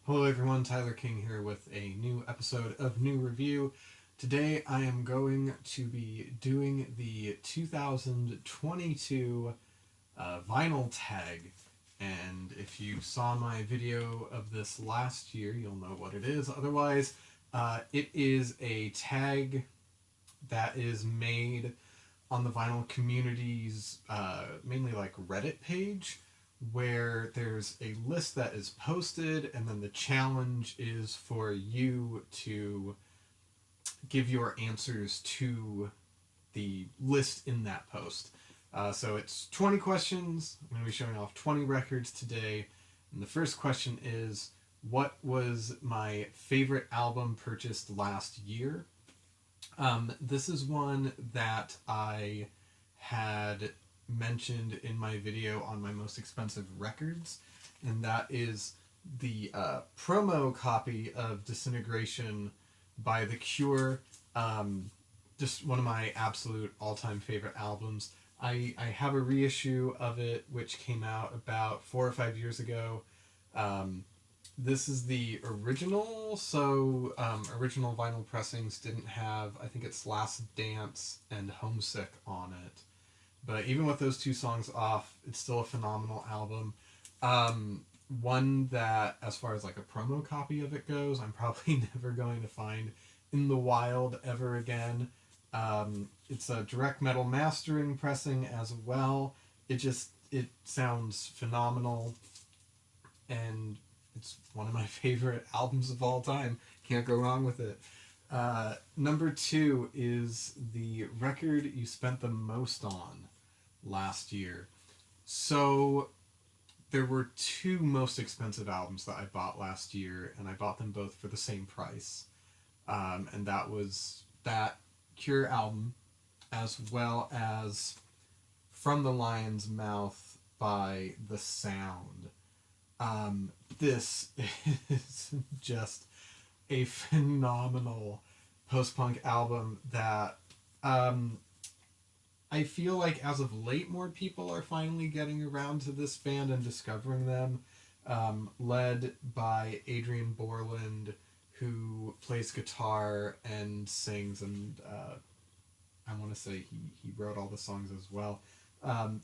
Hello everyone, Tyler King here with a new episode of NuReview. Today I am going to be doing the 2022 vinyl tag. And if you saw my video of this last year, you'll know what it is. Otherwise, it is a tag that is made on the vinyl community's mainly like Reddit page, where there's a list that is posted, and then the challenge is for you to give your answers to the list in that post. So it's 20 questions. I'm going to be showing off 20 records today. And the first question is, what was my favorite album purchased last year? This is one that I had mentioned in my video on my most expensive records, and that is the promo copy of Disintegration by The Cure. Just one of my absolute all-time favorite albums. I have a reissue of it which came out about 4 or 5 years ago. This is the original, so original vinyl pressings didn't have, I think it's Last Dance and Homesick on it. But even with those two songs off, it's still a phenomenal album. One that, as far as like a promo copy of it goes, I'm probably never going to find in the wild ever again. It's a direct metal mastering pressing as well. It sounds phenomenal, and it's one of my favorite albums of all time. Can't go wrong with it. Number 2 is the record you spent the most on last year. So there were 2 most expensive albums that I bought last year, and I bought them both for the same price. And that was that Cure album, as well as From the Lion's Mouth by The Sound. This is just a phenomenal post-punk album that I feel like as of late more people are finally getting around to this band and discovering them, led by Adrian Borland, who plays guitar and sings, and I want to say he wrote all the songs as well.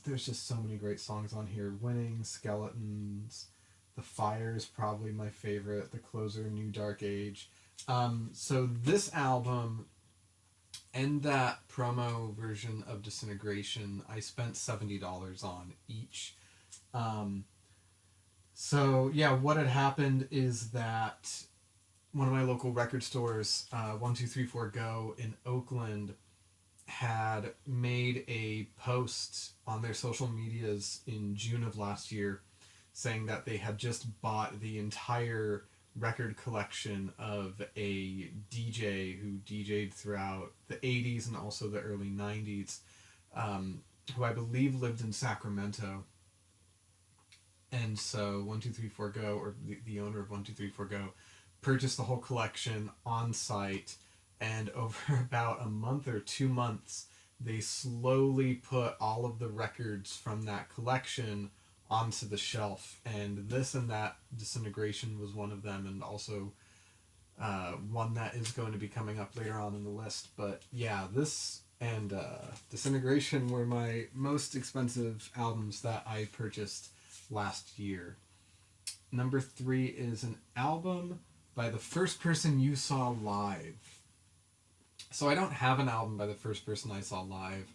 There's just so many great songs on here. Winning, Skeletons, The Fire is probably my favorite, The Closer, New Dark Age. So this album and that promo version of Disintegration, I spent $70 on each. So yeah, what had happened is that one of my local record stores, 1234 Go in Auckland, had made a post on their social medias in June of last year saying that they had just bought the entire record collection of a DJ who DJ'd throughout the 80s and also the early 90s, who I believe lived in Sacramento. And so 1234 Go, or the owner of 1234 Go, purchased the whole collection on site, and over about a month or 2 months, they slowly put all of the records from that collection onto the shelf, and this and that Disintegration was one of them, and also one that is going to be coming up later on in the list. But yeah, this and Disintegration were my most expensive albums that I purchased last year. Number 3 is an album by the first person you saw live. So I don't have an album by the first person I saw live,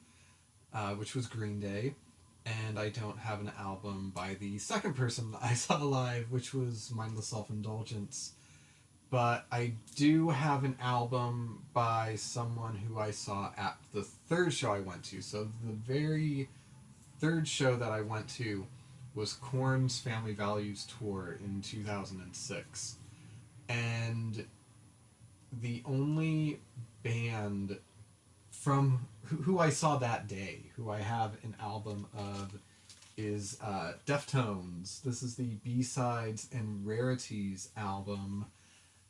which was Green Day. And I don't have an album by the second person that I saw live, which was Mindless Self-Indulgence. But I do have an album by someone who I saw at the third show I went to. So the very third show that I went to was Korn's Family Values Tour in 2006. And the only band from who I saw that day, who I have an album of, is Deftones. This is the B-Sides and Rarities album.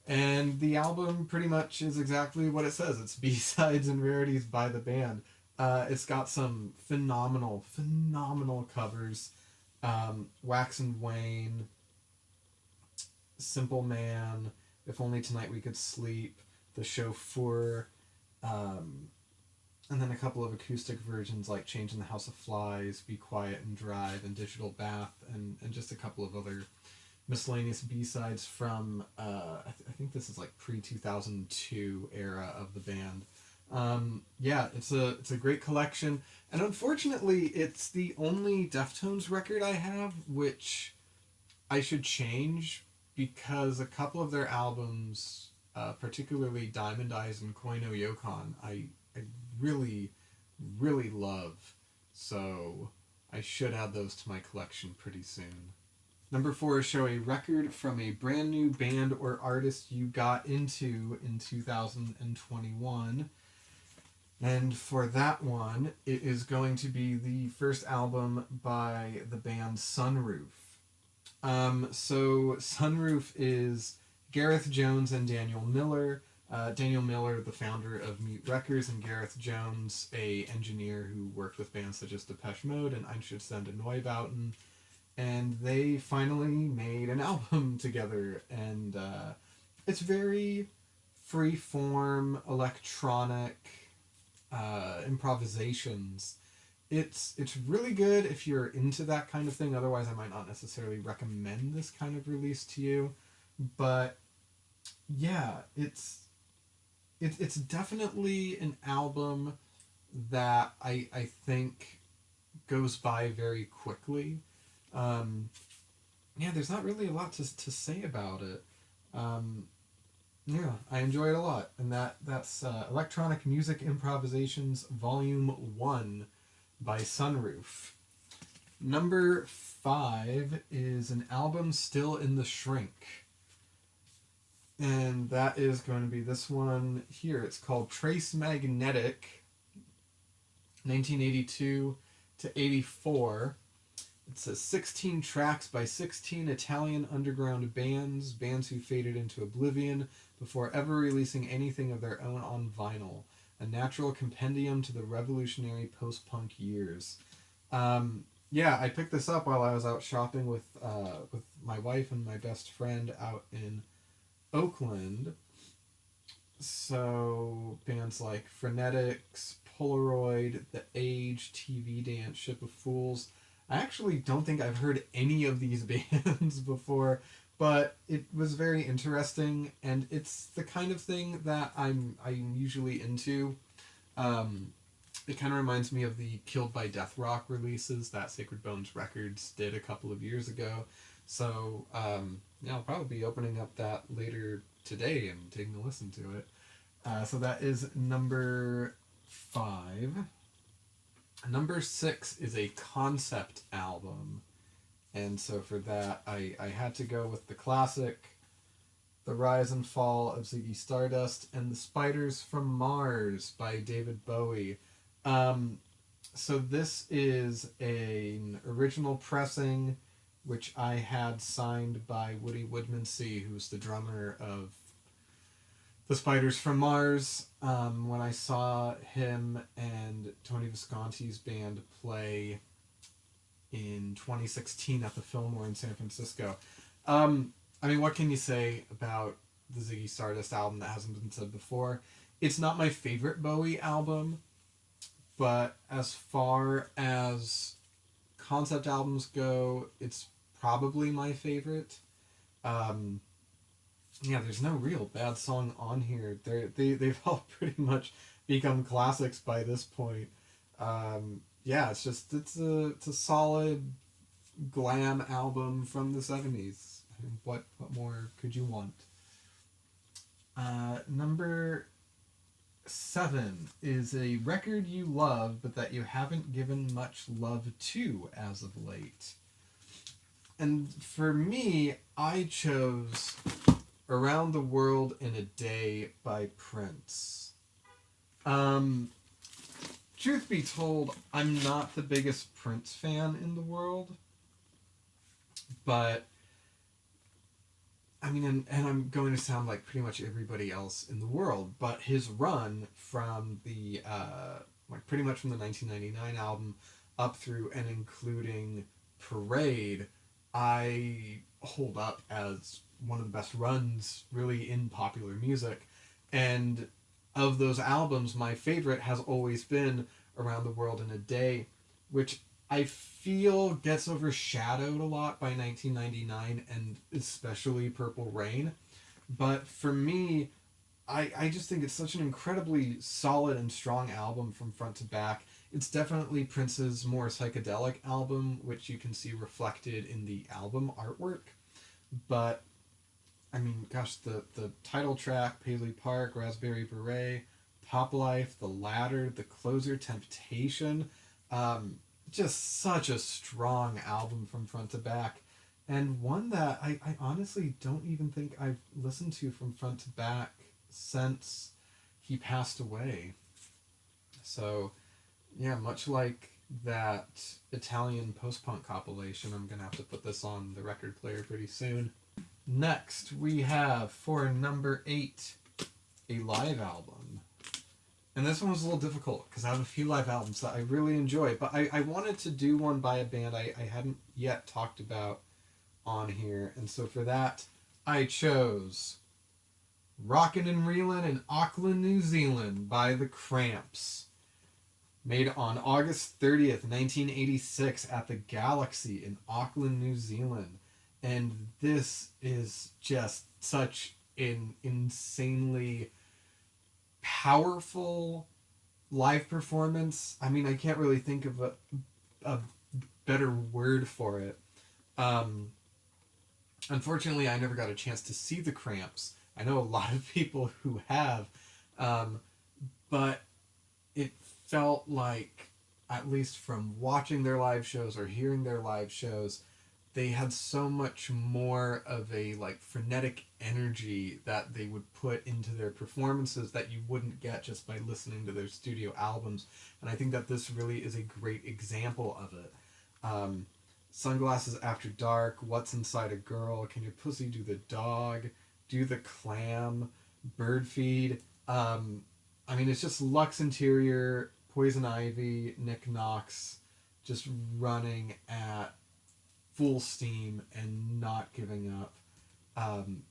And the album pretty much is exactly what it says. It's B-Sides and Rarities by the band. It's got some phenomenal covers. Wax and Wane, Simple Man, If Only Tonight We Could Sleep, The Chauffeur, and then a couple of acoustic versions like Change in the House of Flies, Be Quiet and Drive, and Digital Bath, and just a couple of other miscellaneous B-sides from, I think this is like pre-2002 era of the band. Yeah, it's a great collection, and unfortunately, it's the only Deftones record I have, which I should change, because a couple of their albums, particularly Diamond Eyes and Koi no Yokon, I really, really love. So I should add those to my collection pretty soon. Number 4 is show a record from a brand new band or artist you got into in 2021. And for that one, it is going to be the first album by the band Sunroof. So Sunroof is Gareth Jones and Daniel Miller. Daniel Miller, the founder of Mute Records, and Gareth Jones, a engineer who worked with bands such as Depeche Mode and Einstürzende Neubauten. And they finally made an album together, and it's very free-form, electronic improvisations. It's really good if you're into that kind of thing. Otherwise, I might not necessarily recommend this kind of release to you. But yeah, it's definitely an album that I think goes by very quickly. Yeah, there's not really a lot to say about it. Yeah, I enjoy it a lot. And that's Electronic Music Improvisations Volume 1 by Sunroof. Number 5 is an album still in the shrink. And that is going to be this one here. It's called Trace Magnetic, 1982 to 84. It says 16 tracks by 16 Italian underground bands who faded into oblivion before ever releasing anything of their own on vinyl. A natural compendium to the revolutionary post-punk years. Yeah, I picked this up while I was out shopping with my wife and my best friend out in Auckland. So bands like Frenetics, Polaroid, The Age, TV Dance, Ship of Fools. I actually don't think I've heard any of these bands before, but it was very interesting, and it's the kind of thing that I'm usually into. It kind of reminds me of the Killed by Death Rock releases that Sacred Bones Records did a couple of years ago. So yeah, I'll probably be opening up that later today and taking a listen to it. So that is number 5. Number 6 is a concept album. And so for that, I had to go with the classic, The Rise and Fall of Ziggy Stardust, and The Spiders from Mars by David Bowie. So this is an original pressing, which I had signed by Woody Woodmansey, who's the drummer of The Spiders from Mars. When I saw him and Tony Visconti's band play in 2016 at the Fillmore in San Francisco. I mean, what can you say about the Ziggy Stardust album that hasn't been said before? It's not my favorite Bowie album, but as far as concept albums go, it's probably my favorite. Yeah, there's no real bad song on here. They've all pretty much become classics by this point. Yeah, it's a solid glam album from the 70s. I mean, what more could you want? Number 7 is a record you love, but that you haven't given much love to as of late. And for me, I chose Around the World in a Day by Prince. Truth be told, I'm not the biggest Prince fan in the world, but I mean, and I'm going to sound like pretty much everybody else in the world, but his run from the pretty much from the 1999 album up through and including Parade, I hold up as one of the best runs really in popular music. And of those albums, my favorite has always been Around the World in a Day, which I feel gets overshadowed a lot by 1999 and especially Purple Rain. But for me, I just think it's such an incredibly solid and strong album from front to back. It's definitely Prince's more psychedelic album, which you can see reflected in the album artwork. But, I mean, gosh, the title track, Paisley Park, Raspberry Beret, Pop Life, The Ladder, The Closer, Temptation, just such a strong album from front to back. And one that I honestly don't even think I've listened to from front to back since he passed away. So, yeah, much like that Italian post-punk compilation, I'm going to have to put this on the record player pretty soon. Next, we have, for number 8, a live album. And this one was a little difficult, because I have a few live albums that I really enjoy, but I wanted to do one by a band I hadn't yet talked about on here, and so for that, I chose Rockin' and Reelin' in Auckland, New Zealand by the Cramps. Made on August 30th, 1986 at the Galaxy in Auckland, New Zealand. And this is just such an insanely powerful live performance. I mean, I can't really think of a better word for it. Unfortunately, I never got a chance to see the Cramps. I know a lot of people who have, but it felt like, at least from watching their live shows or hearing their live shows, they had so much more of a like frenetic energy that they would put into their performances that you wouldn't get just by listening to their studio albums. And I think that this really is a great example of it. Sunglasses After Dark, What's Inside a Girl, Can Your Pussy Do the Dog, Do the Clam, Bird Feed. I mean, it's just Lux Interior, Poison Ivy, Nick Knox, just running at full steam and not giving up.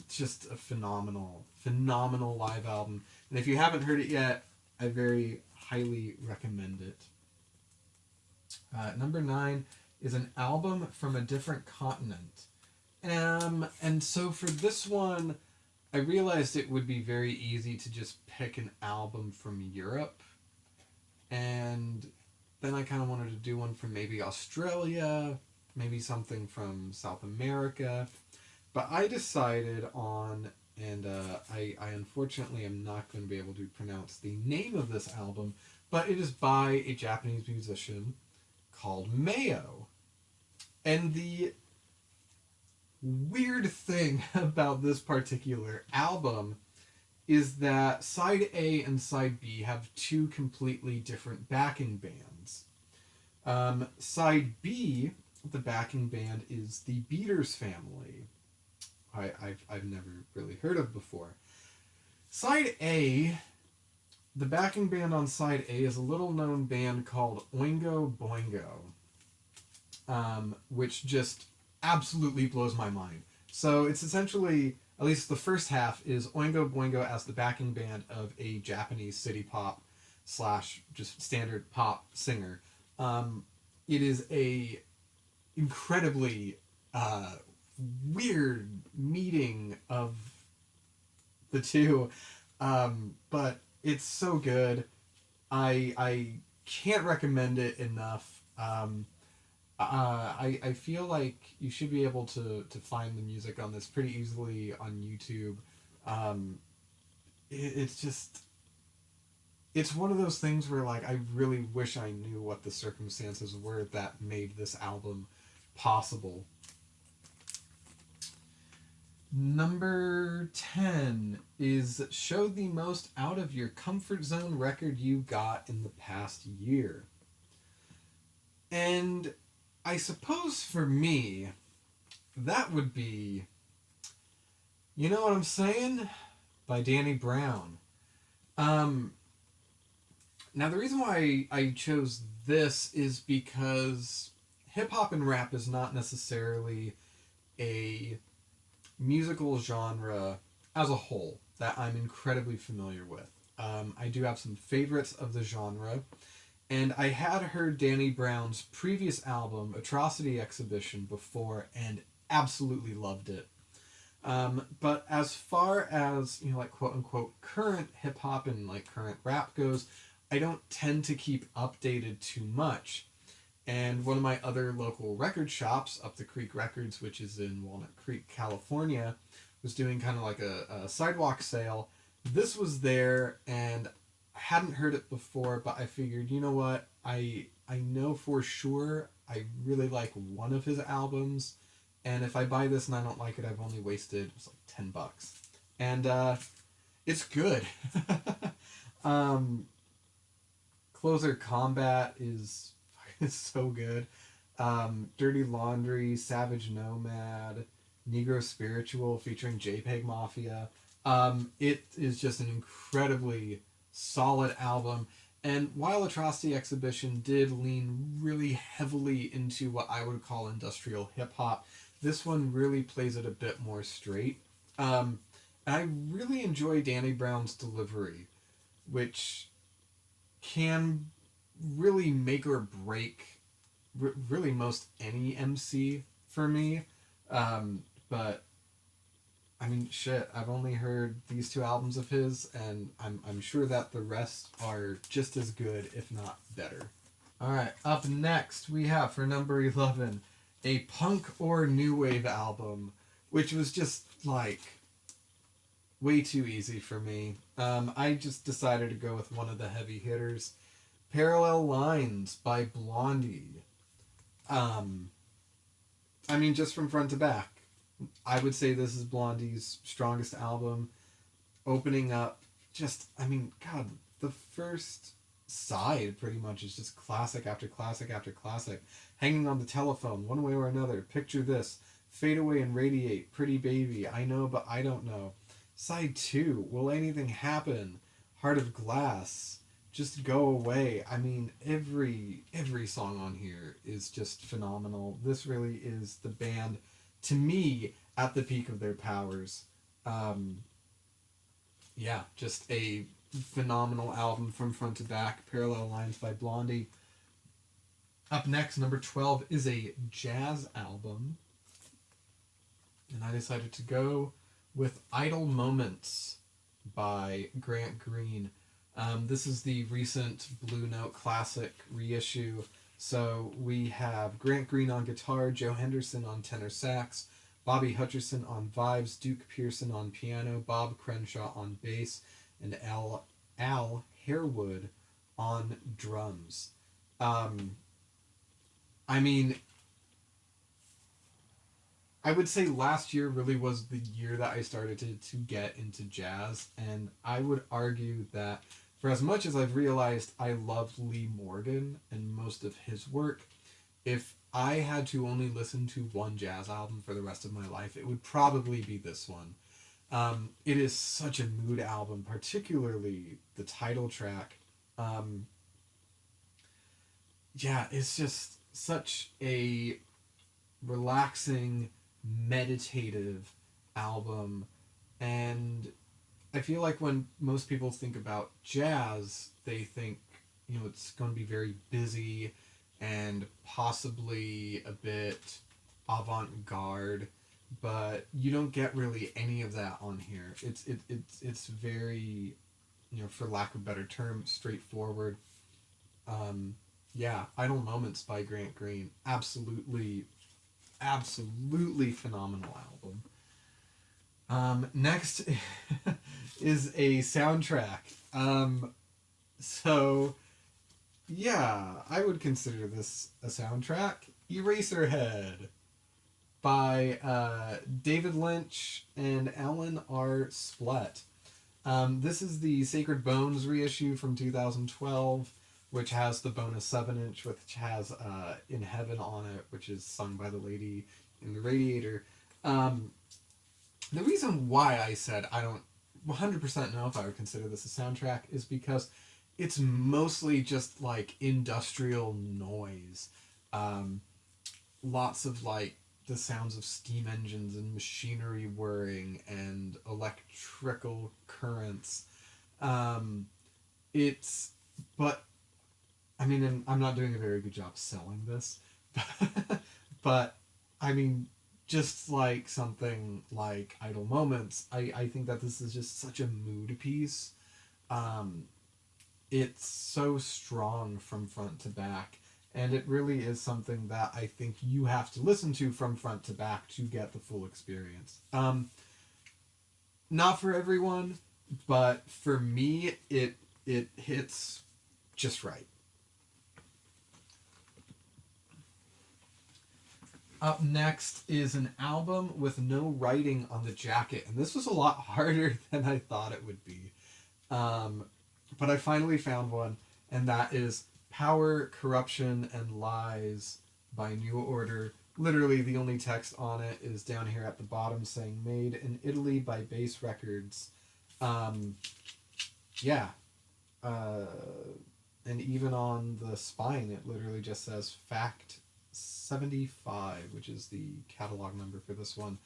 Just a phenomenal live album. And if you haven't heard it yet, I very highly recommend it. Number 9 is an album from a different continent. And so for this one, I realized it would be very easy to just pick an album from Europe. And then I kind of wanted to do one from maybe Australia, maybe something from South America. But I decided on, and I unfortunately am not going to be able to pronounce the name of this album, but it is by a Japanese musician called Mayo. And the weird thing about this particular album is that side A and side B have two completely different backing bands. Side B, the backing band, is the Beaters Family. I've never really heard of before. Side A, the backing band on side A is a little known band called Oingo Boingo, which just absolutely blows my mind. So it's essentially, at least the first half, is Oingo Boingo as the backing band of a Japanese city pop / just standard pop singer. It is a incredibly weird meeting of the two, but it's so good. I can't recommend it enough. I feel like you should be able to find the music on this pretty easily on YouTube. It's just, it's one of those things where like I really wish I knew what the circumstances were that made this album possible. Number 10 is show the most out of your comfort zone record you got in the past year. And I suppose for me, that would be You Know What I'm Saying? By Danny Brown. Now the reason why I chose this is because hip hop and rap is not necessarily a musical genre as a whole that I'm incredibly familiar with. I do have some favorites of the genre, and I had heard Danny Brown's previous album, Atrocity Exhibition, before and absolutely loved it. But as far as, like quote unquote current hip hop and like current rap goes, I don't tend to keep updated too much. And one of my other local record shops, Up the Creek Records, which is in Walnut Creek, California, was doing kind of like a sidewalk sale. This was there, and I hadn't heard it before, but I figured, you know what? I know for sure I really like one of his albums, and if I buy this and I don't like it, I've only wasted, it was like $10. And it's good. um, Closer Combat is so good. Dirty Laundry, Savage Nomad, Negro Spiritual featuring JPEG Mafia. It is just an incredibly solid album. And while Atrocity Exhibition did lean really heavily into what I would call industrial hip hop, this one really plays it a bit more straight. And I really enjoy Danny Brown's delivery, which can really make or break really most any MC for me. But I mean, shit, I've only heard these two albums of his, and I'm sure that the rest are just as good, if not better. Alright, up next we have, for number 11, a punk or new wave album, which was just, like, way too easy for me. I just decided to go with one of the heavy hitters, Parallel Lines by Blondie. I mean, just from front to back, I would say this is Blondie's strongest album. Opening up, just, I mean, God, the first side pretty much is just classic after classic after classic. Hanging on the Telephone, One Way or Another, Picture This, Fade Away and Radiate, Pretty Baby, I Know But I Don't Know. Side 2, Will Anything Happen, Heart of Glass, Just Go Away. I mean, every song on here is just phenomenal. This really is the band, to me, at the peak of their powers. Yeah, just a phenomenal album from front to back. Parallel Lines by Blondie. Up next, number 12, is a jazz album. And I decided to go with Idle Moments by Greene. This is the recent Blue Note Classic reissue. So we have Grant Greene on guitar, Joe Henderson on tenor sax, Bobby Hutcherson on vibes, Duke Pearson on piano, Bob Crenshaw on bass, and Al Harewood on drums. I mean, I would say last year really was the year that I started to get into jazz, and I would argue that for as much as I've realized I love Lee Morgan and most of his work, if I had to only listen to one jazz album for the rest of my life, it would probably be this one. It is such a mood album, particularly the title track. Yeah, it's just such a relaxing, meditative album, and I feel like when most people think about jazz, they think, it's going to be very busy and possibly a bit avant-garde, but you don't get really any of that on here. It's very, for lack of a better term, straightforward. Yeah, Idle Moments by Grant Greene, absolutely phenomenal album. Next is a soundtrack. So, yeah, I would consider this a soundtrack. Eraserhead by David Lynch and Alan R. Splett. This is the Sacred Bones reissue from 2012, which has the bonus 7-inch, which has In Heaven on it, which is sung by the lady in the Radiator. The reason why I said I don't 100% know if I would consider this a soundtrack is because it's mostly just like industrial noise. Lots of like the sounds of steam engines and machinery whirring and electrical currents. It's, but I mean, and I'm not doing a very good job selling this, but I mean, just like something like Idle Moments, I think that this is just such a mood piece. Um, it's so strong from front to back, and it really is something that I think you have to listen to from front to back to get the full experience. Not for everyone, but for me, it hits just right. Up next is an album with no writing on the jacket, and this was a lot harder than I thought it would be. But I finally found one, and that is Power, Corruption, and Lies by New Order. Literally, the only text on it is down here at the bottom saying made in Italy by Bass Records. Yeah. And even on the spine, it literally just says Fact 75, which is the catalog number for this one.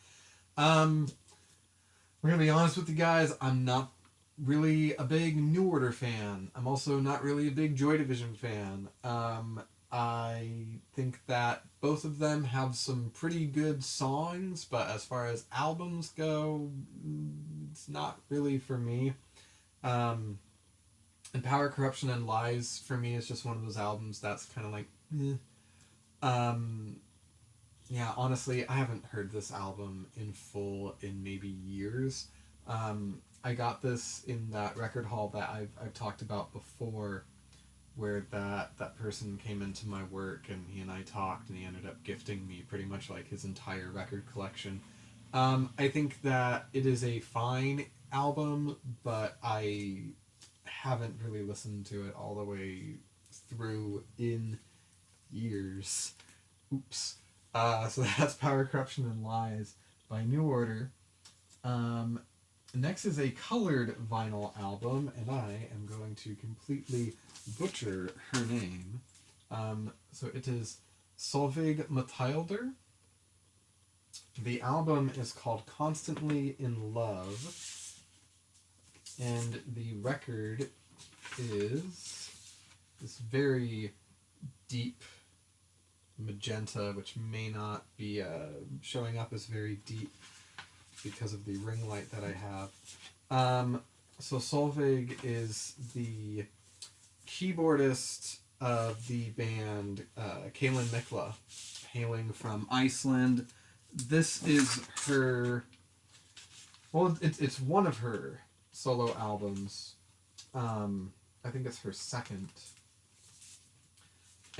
We're going to be honest with you guys, I'm not really a big New Order fan. I'm also not really a big Joy Division fan. I think that both of them have some pretty good songs, but as far as albums go, it's not really for me. And Power, Corruption, and Lies for me is just one of those albums that's kind of like, yeah, honestly, I haven't heard this album in full in maybe years. I got this in that record hall that I've talked about before, where that person came into my work and he and I talked and he ended up gifting me pretty much like his entire record collection. I think that it is a fine album, but I haven't really listened to it all the way through in years. Oops. So that's Power, Corruption, and Lies by New Order. Next is a colored vinyl album, and I am going to completely butcher her name. So it is Solveig Matilder. The album is called Constantly in Love, and the record is this very deep magenta, which may not be showing up as very deep because of the ring light that I have. So Solveig is the keyboardist of the band Kaelin Mikla, hailing from Iceland. This is her... Well, it's one of her solo albums. I think it's her second.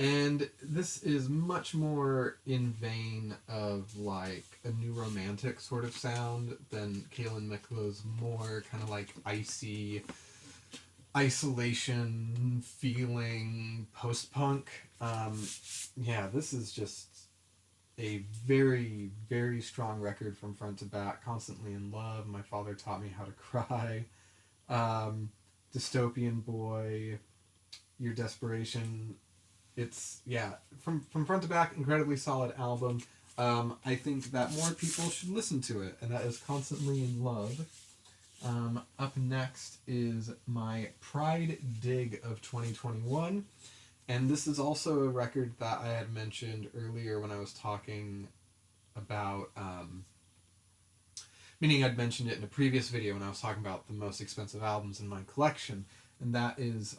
And this is much more in vein of like a new romantic sort of sound than Kaelin Mikla's more kind of like icy, isolation feeling post-punk. Yeah, this is just a very, very strong record from front to back. Constantly in Love, My Father Taught Me How to Cry, Dystopian Boy, Your Desperation. It's, yeah, from front to back, incredibly solid album. I think that more people should listen to it, and that is Constantly in Love. Up next is my Pride Dig of 2021, and this is also a record that I had mentioned earlier when I was talking about, meaning I'd mentioned it in a previous video when I was talking about the most expensive albums in my collection, and that is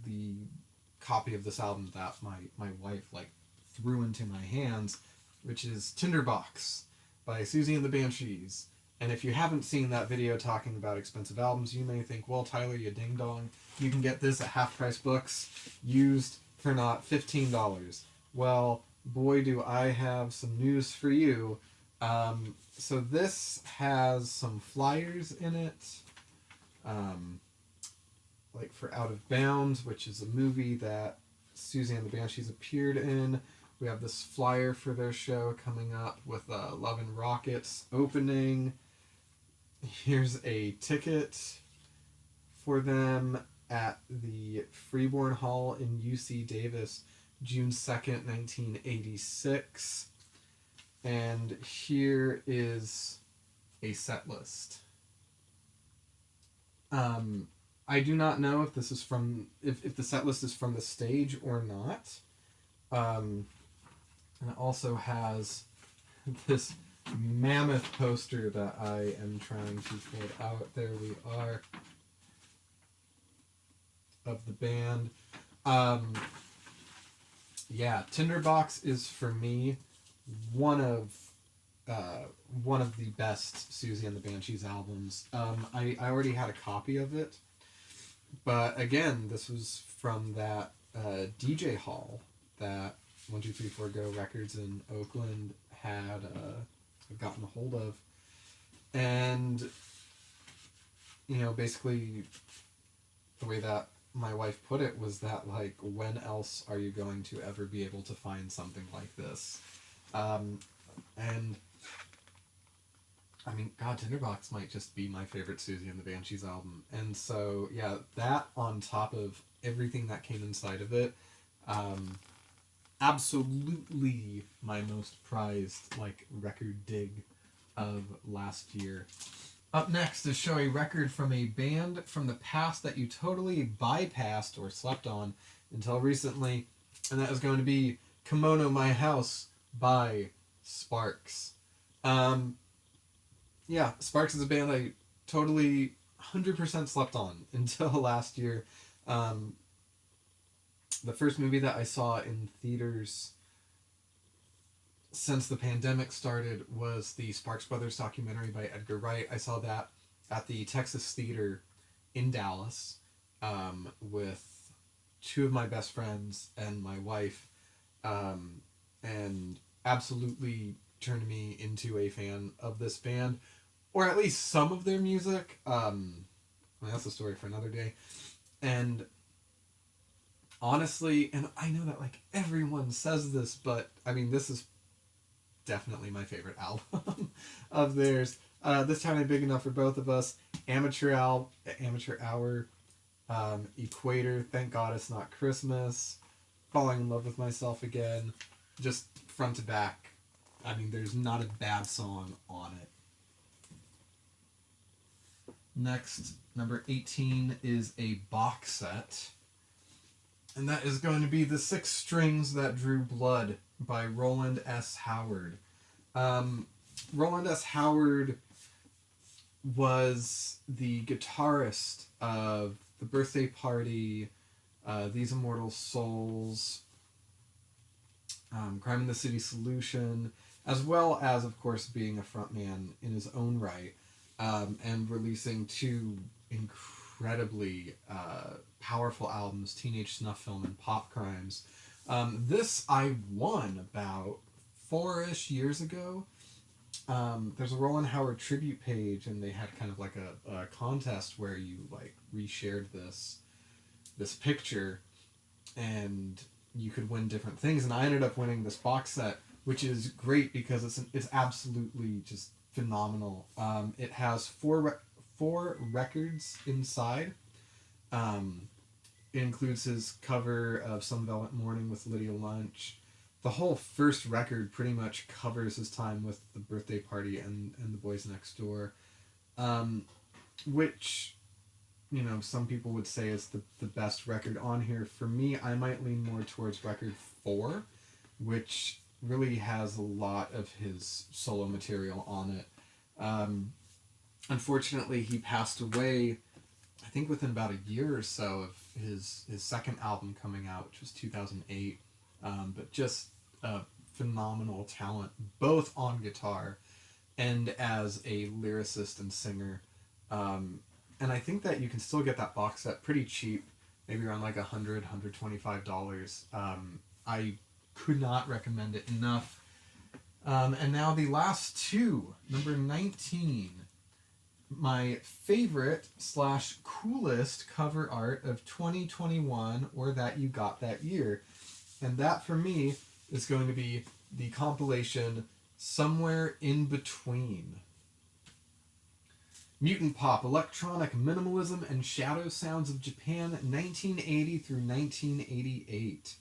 the copy of this album that my wife like threw into my hands, which is Tinderbox by Susie and the Banshees. And if you haven't seen that video talking about expensive albums, you may think, well, Tyler, you ding dong, you can get this at Half Price Books used for not $15. Well, boy, do I have some news for you. So this has some flyers in it. Like for Out of Bounds, which is a movie that Susie and the Banshees appeared in. We have this flyer for their show coming up with Love and Rockets opening. Here's a ticket for them at the Freeborn Hall in UC Davis, June 2nd, 1986. And here is a set list. I do not know if this is from if the set list is from the stage or not. And it also has this mammoth poster that I am trying to pull out. There we are. Of the band. Yeah, Tinderbox is for me one of the best Susie and the Banshees albums. I already had a copy of it, but again, this was from that DJ hall that 1234 Go Records in Oakland had gotten a hold of, and basically the way that my wife put it was that, like, when else are you going to ever be able to find something like this? And I mean, God, Tinderbox might just be my favorite Susie and the Banshees album. And so, yeah, that on top of everything that came inside of it, absolutely my most prized, like, record dig of last year. Up next is show a record from a band from the past that you totally bypassed or slept on until recently, and that is going to be Kimono My House by Sparks. Yeah, Sparks is a band I totally 100% slept on until last year. The first movie that I saw in theaters since the pandemic started was the Sparks Brothers documentary by Edgar Wright. I saw that at the Texas Theater in Dallas with two of my best friends and my wife, and absolutely turned me into a fan of this band, or at least some of their music. That's a story for another day. And honestly, and I know that, like, everyone says this, but I mean, this is definitely my favorite album of theirs. This Time Ain't Big Enough for Both of Us, Amateur Hour, Equator, Thank God It's Not Christmas, Falling in Love with Myself Again, just front to back. I mean, there's not a bad song on it. Next, number 18 is a box set, and that is going to be The Six Strings That Drew Blood by Roland S. Howard. Roland S. Howard was the guitarist of The Birthday Party, These Immortal Souls, Crime in the City Solution, as well as, of course, being a frontman in his own right, and releasing two incredibly powerful albums, Teenage Snuff Film and Pop Crimes. This I won about 4-ish years ago. There's a Roland Howard tribute page, and they had kind of like a contest where you, like, reshared this picture, and you could win different things. And I ended up winning this box set, which is great because it's absolutely just phenomenal. It has four records inside. It includes his cover of Some Velvet Morning with Lydia Lunch. The whole first record pretty much covers his time with The Birthday Party and The Boys Next Door, which, some people would say is the best record on here. For me, I might lean more towards record 4, which really has a lot of his solo material on it. Unfortunately, he passed away, I think, within about a year or so of his second album coming out, which was 2008. But just a phenomenal talent, both on guitar and as a lyricist and singer. And I think that you can still get that box set pretty cheap, maybe around like $100, $125. I could not recommend it enough. And now the last two, number 19, my favorite / coolest cover art of 2021, or that you got that year. And that, for me, is going to be the compilation Somewhere in Between. Mutant Pop, Electronic Minimalism, and Shadow Sounds of Japan, 1980 through 1988.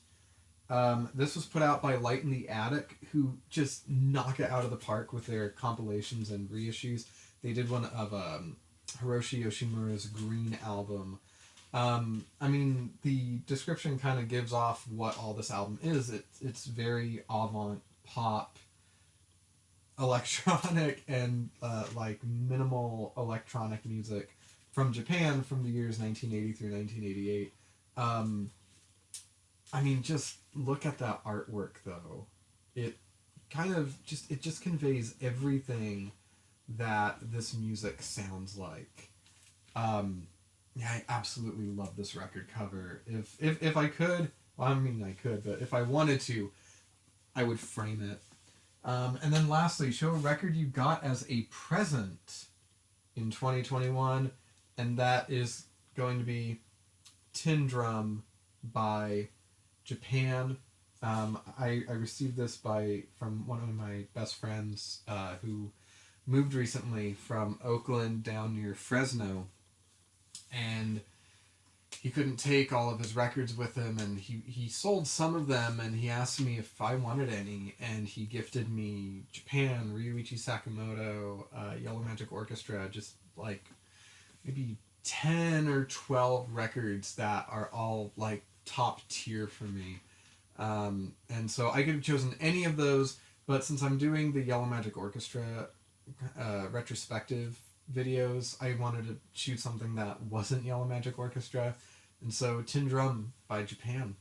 This was put out by Light in the Attic, who just knock it out of the park with their compilations and reissues. They did one of Hiroshi Yoshimura's Greene album. I mean, the description kind of gives off what all this album is. It's very avant pop, electronic, and like minimal electronic music from Japan from the years 1980 through 1988. I mean, just look at that artwork, though. It kind of just conveys everything that this music sounds like. Yeah, I absolutely love this record cover. If I could, well, I mean I could, but if I wanted to, I would frame it. And then lastly, show a record you got as a present in 2021, and that is going to be Tin Drum by Japan. I received this from one of my best friends who moved recently from Auckland down near Fresno, and he couldn't take all of his records with him, and he sold some of them, and he asked me if I wanted any, and he gifted me Japan, Ryuichi Sakamoto, Yellow Magic Orchestra, just like maybe 10 or 12 records that are all like top tier for me. And so I could have chosen any of those, but since I'm doing the Yellow Magic Orchestra retrospective videos, I wanted to shoot something that wasn't Yellow Magic Orchestra, and so Tin Drum by Japan.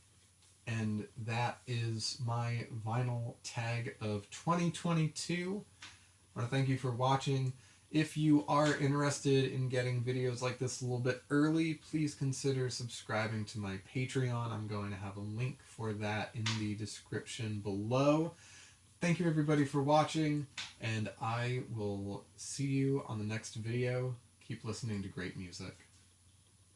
And that is my vinyl tag of 2022. I want to thank you for watching. If you are interested in getting videos like this a little bit early, please consider subscribing to my Patreon. I'm going to have a link for that in the description below. Thank you everybody for watching, and I will see you on the next video. Keep listening to great music.